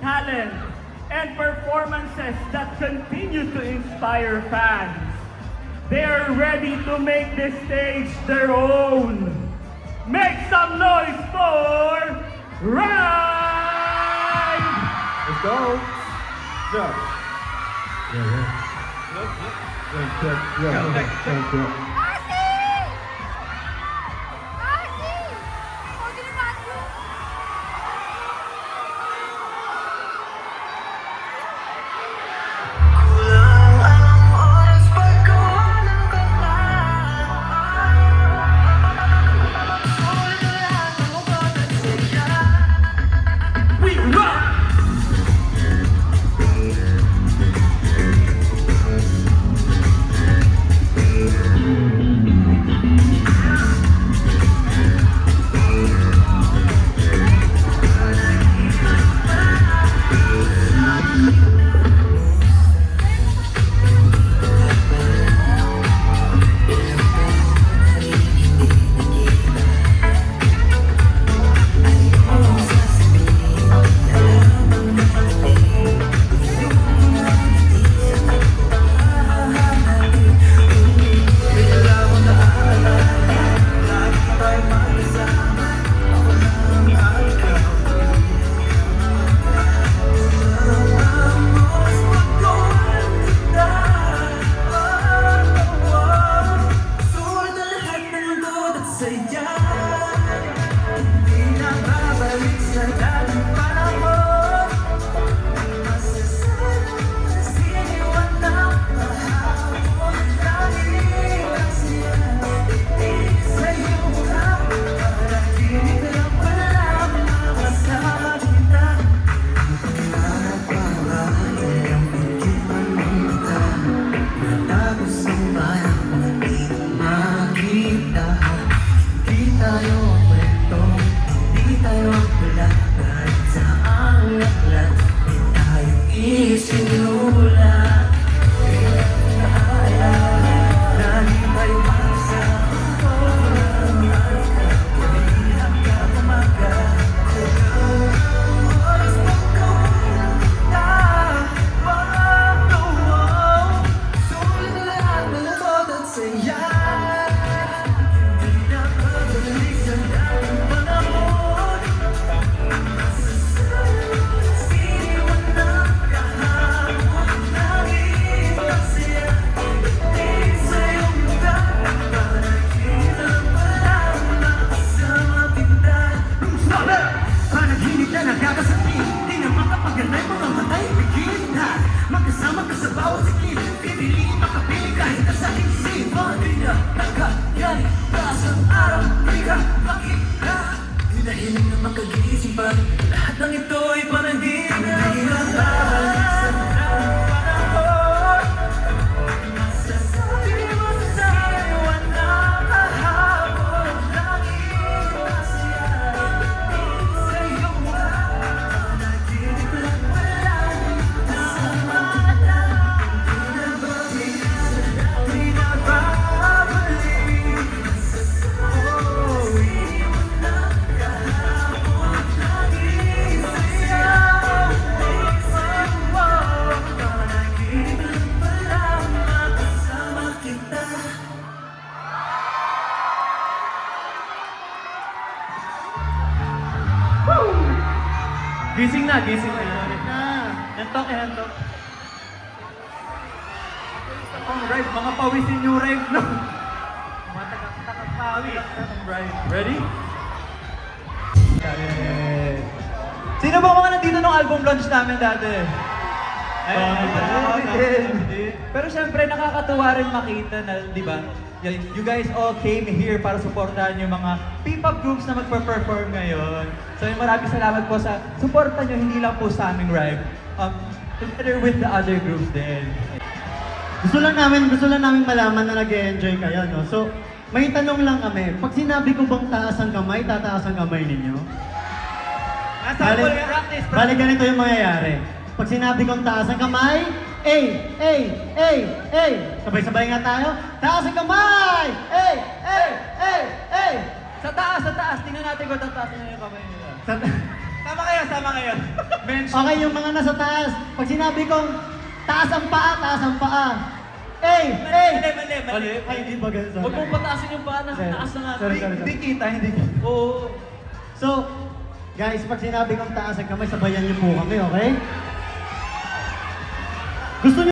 talent, and performances that continue to inspire fans. They are ready to make this stage their own. Make some noise for Ride! Let's go. Go. We rock! Lahat ng ito'y parang di na babalik sa panahon. Masasabi mo sa iwan na kahapon. Laging masaya sa iyong panaginip lang wala kasama lang. Di na babalik. Masasabi iwan na kahapon. Laging masaya sa iyong panaginip lang wala makasama kita. Gising na yun. Hentok, hentok. Ang ride, mga pawisin yung ride, no? Mga takap-pawis. Ang ride. Ready? Sino ba mga nandito nung album launch namin dati? Pero syempre, nakakatuwa rin makita na, di ba? You guys all came here para supportahan yung mga P-pop groups na magpa-perform ngayon. So maraming salamat po sa suporta nyo, hindi lang po sa aming Rive. Together with the other groups din. Gusto lang namin malaman na nag-enjoy kayo, no? So, may tanong lang kami. Pag sinabi ko bang taas ang kamay, tataas ang kamay ninyo? Bali ganito yung mangyayari. Pag sinabi kong taas ang kamay, sabay-sabay nga tayo. Taas ang kamay! Sa taas! Tingnan natin kung tataas na yung kamay nila. Tama kayo! kasama ngayon. Mention. Okay, yung mga nasa taas. Pag sinabi kong taas ang paa, taas ang paa. Hey! Mali. Ay, hindi ba ganun? Huwag mong pataasin yung paa na taas na nga. Sorry. Hindi kita, hindi kita. Oo. So, guys, pag sinabi kong taas ang kamay, sabayan niyo po kami, okay? Gusto niyo